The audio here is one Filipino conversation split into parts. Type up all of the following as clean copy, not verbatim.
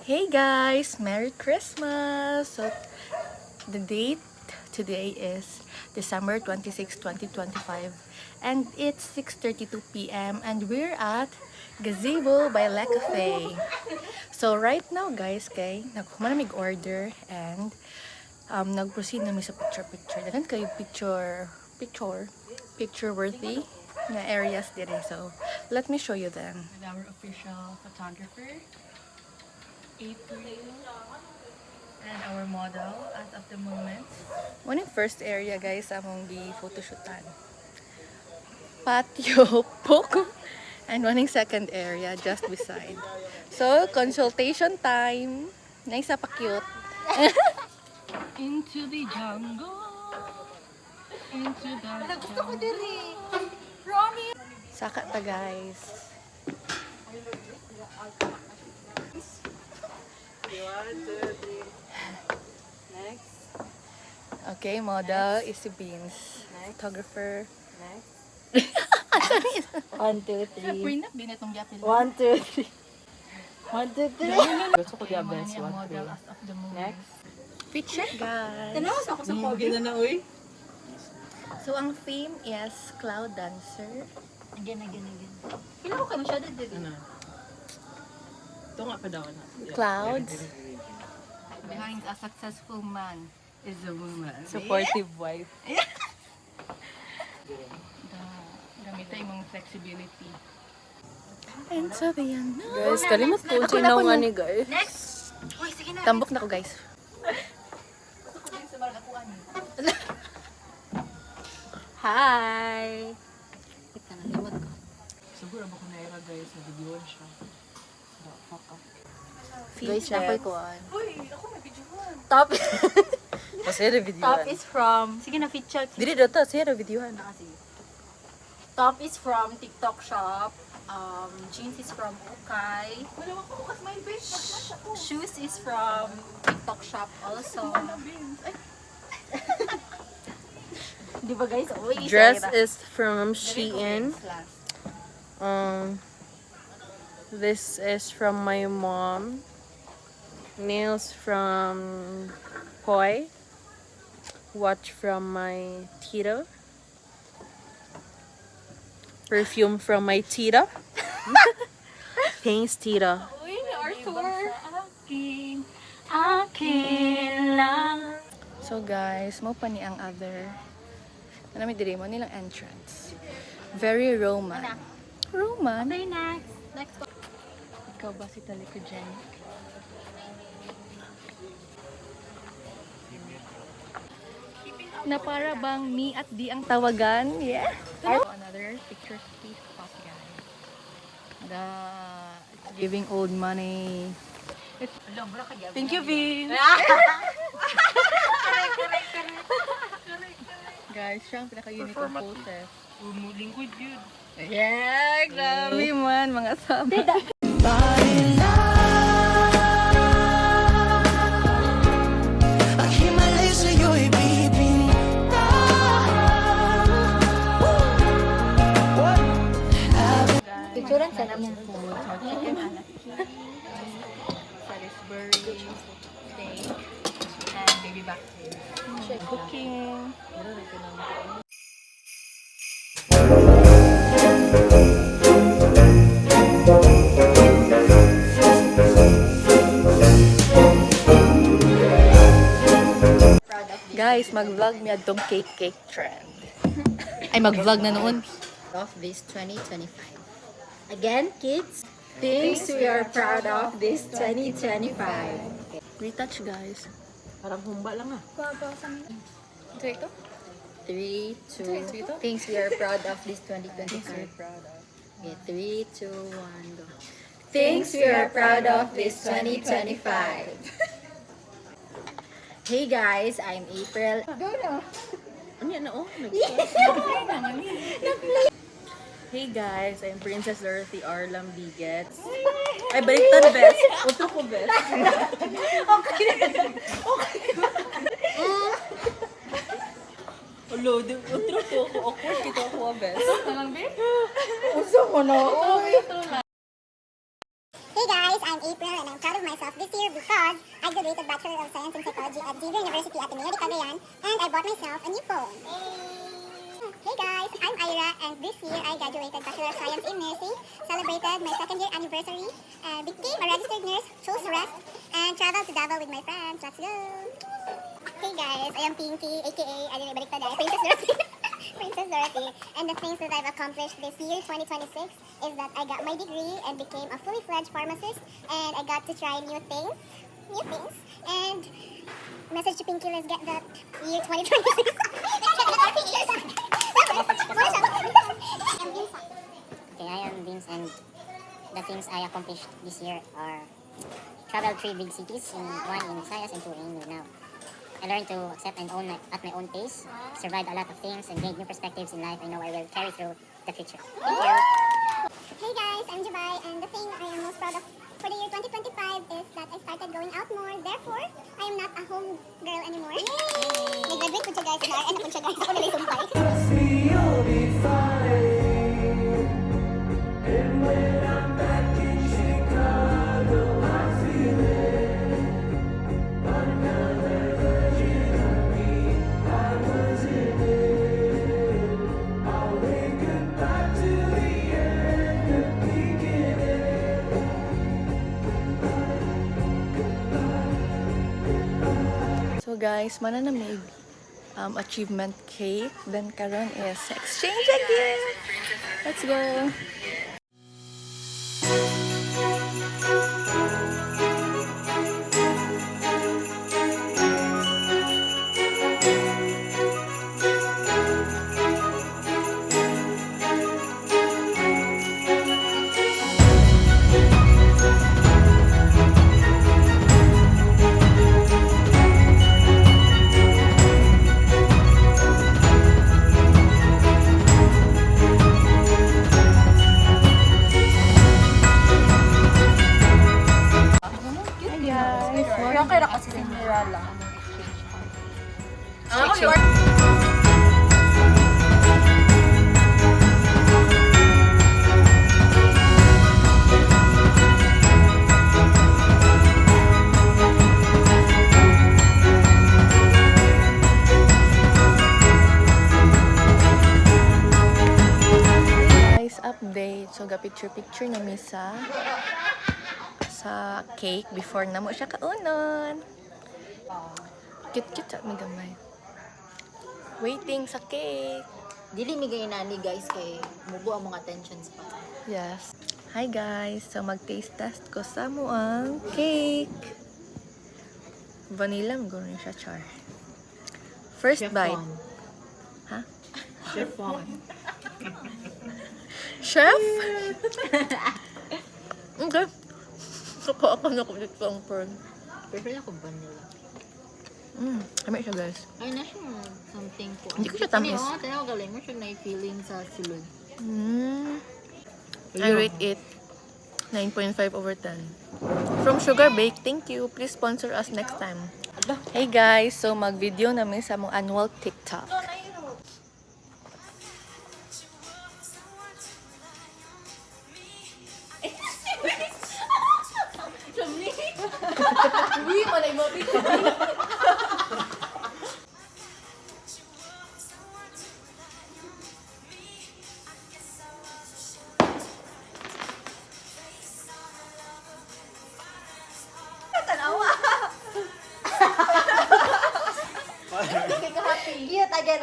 Hey guys, Merry Christmas! So, the date today is December 26, 2025 and it's 6:32 p.m. and we're at Gazebo by Le Cafe. So right now guys, nagkumana mig order and nag-proceed namin sa picture. Dagan kayo picture worthy na areas dire. So, let me show you them. With our official photographer, April, and our model as of the moment. One in first area guys among the photoshootan. Patio, Poco, and one in second area just beside. So, consultation time. Naisa pa cute. Into the jungle. Into the jungle. Gusto ko diri. Promise. Saka ta guys. Next. Okay, model is si Beans. Photographer. Next. 1, 2, 3. Prenup din itong yapil. 1, 2, 3. 1, 2, 3. Gusto ko Kaya diabetes. ang model as of the moment. Next. Fit check guys. Tanawas ako sa COVID na uy. So, ang theme is Cloud Dancer. Again. Kailan ko kayo masyado din? Ano? Ito nga pa daw na. Clouds. Behind a successful man is a woman. Supportive wife. Gamitay mong flexibility. And so the unknown. Guys, kalimot po sinaw nga ni guys. Next! Uy, sige na. Tambok na ko guys. Hi! Kita na, limot ko. Siguro ba kung naira guys, nabigyan siya. Fuck up. Guys, Feature. napoy ko an. Uy, ako may videohan. Top, Kasi yung video. top is from, sige na, feature. Dili data, siya yung videohan. Top is from TikTok shop. Jeans is from Okay. Wala ako bukas may bitch. Shoes is from TikTok shop also. Di ba guys? Uy, Dress isa is from Shein. This is from my mom. Nails from Koi. Watch from my tita. Perfume from my tita. Thanks, tita. Uy, Arthur. Akin lang. So guys, mo pa ni ang other. Ano may diri mo nilang entrance. Very Roman. Roman? Okay, next. Next one. Ikaw ba si Talikogenic? Na para bang me at di ang tawagan? Yeah. Another picture space spot guys. It's giving old money. Thank you, Vin. Guys, siya ang pinaka-unique poses. Lingkod yun. Yeah, grabe man, mga sabi. Picturean sa namin. Salisbury, steak, and baby back. Cooking. Guys, mag-vlog mi adtong cake trend. Ay, mag-vlog na noon. Of this 2025. Again, kids, things we are proud of this 2025. Retouch, guys. Parang humba lang ah. Ito, ito? 3, 2, things we are proud of this 2025. Okay, 3, 2, 1, go. Things we are proud of this 2025. Hey guys, I'm April. Ano yan na oh? Hey guys, I'm Princess Dorothy Arlam Bigets. Ay, baliktad, best. Utro ko, best. Ulo, utro ko ako. Awkward kita ako, best. Uso mo na. Hey guys, I'm April and I'm proud of of myself this year because I graduated Bachelor of Science in Psychology at Xavier University Ateneo de Cagayan, and I bought myself a new phone. Hey guys, I'm Ira, and this year I graduated Bachelor of Science in Nursing, celebrated my second year anniversary, became a registered nurse, chose rest, and traveled to Davao with my friends. Let's go! Hey guys, I am Pinky, aka Princess Dorothy. Princess Dorothy. And the things that I've accomplished this year, 2026, is that I got my degree and became a fully fledged pharmacist, and I got to try new things, and message to Pinky, let's get that year 2026. Okay, I am Vince, and the things I accomplished this year are travel 3 big cities, one in Visayas and 2 in Mindanao. I learned to accept and own at my own pace, survived a lot of things, and gained new perspectives in life I know I will carry through the future. Thank you. Hey guys, I'm Dubai, and the thing I am most proud of for the year 2025 is that I started going out more. Therefore, I am not a home girl anymore. Nag-graduate po siya guys, and po siya guys, ako nila sumpay. So guys, mana na may achievement cake. Then karon is exchange again. Let's go. Yung kaya kasi Cinderella. Guys, update. So ga picture na misa sa cake before na mo siya kaunon. Cute sa may gamay. Waiting sa cake. Dili migay nani guys kay mubo ang mga tensions pa. Yes. Hi guys. So mag-taste test ko sa mo ang cake. Vanilla mo gawin siya, char. First bite. Ha? Chiffon. Chef? Okay. Kapa ako na kulit ko ang pearl. Prefer ako vanilla. Kami siya guys. Ay na siya something po. Hindi ko siya tamis. Oo, tayo galing mo siya na feeling sa sulod. I rate it 9.5/10. From Sugar Bake, thank you. Please sponsor us next time. Hey guys, so mag-video namin sa mong annual TikTok. Cute, again.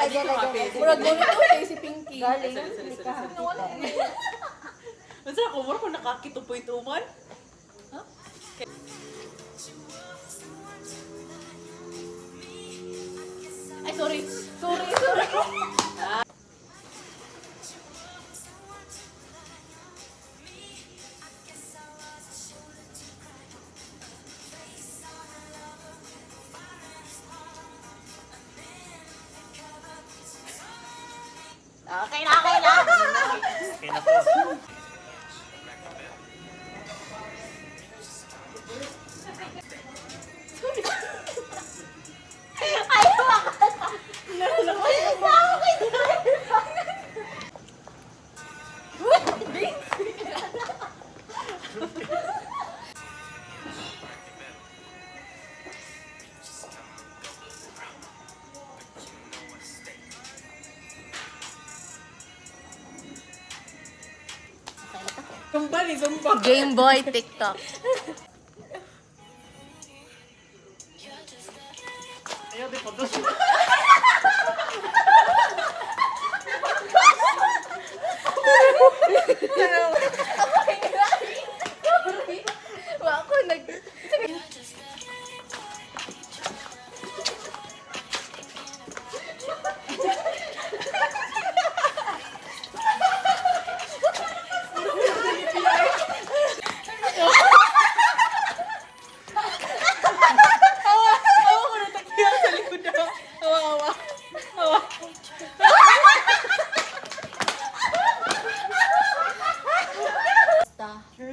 Murag mo ito kay si Pinky. Galing. Masa ako mo kung nakakitupoy tuman? Ay, sorry. Okay na. Zumba ni Zumba. Game Boy TikTok. Wa ako nag Awa ko na takya sa likod na. Awa.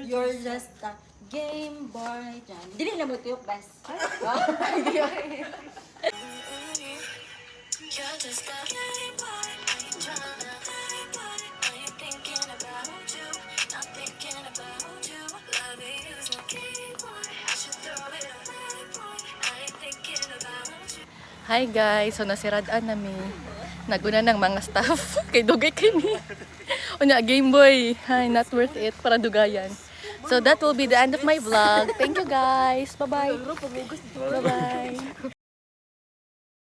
You're just a Game Boy. Dili na mo tuyok, bes. Hi guys, so nasirad-an nami. Naguna ng mga staff kay dugay kini. Unya Game Boy, hi, not worth it para dugayan. So that will be the end of my vlog. Thank you guys. Bye-bye. Bye-bye.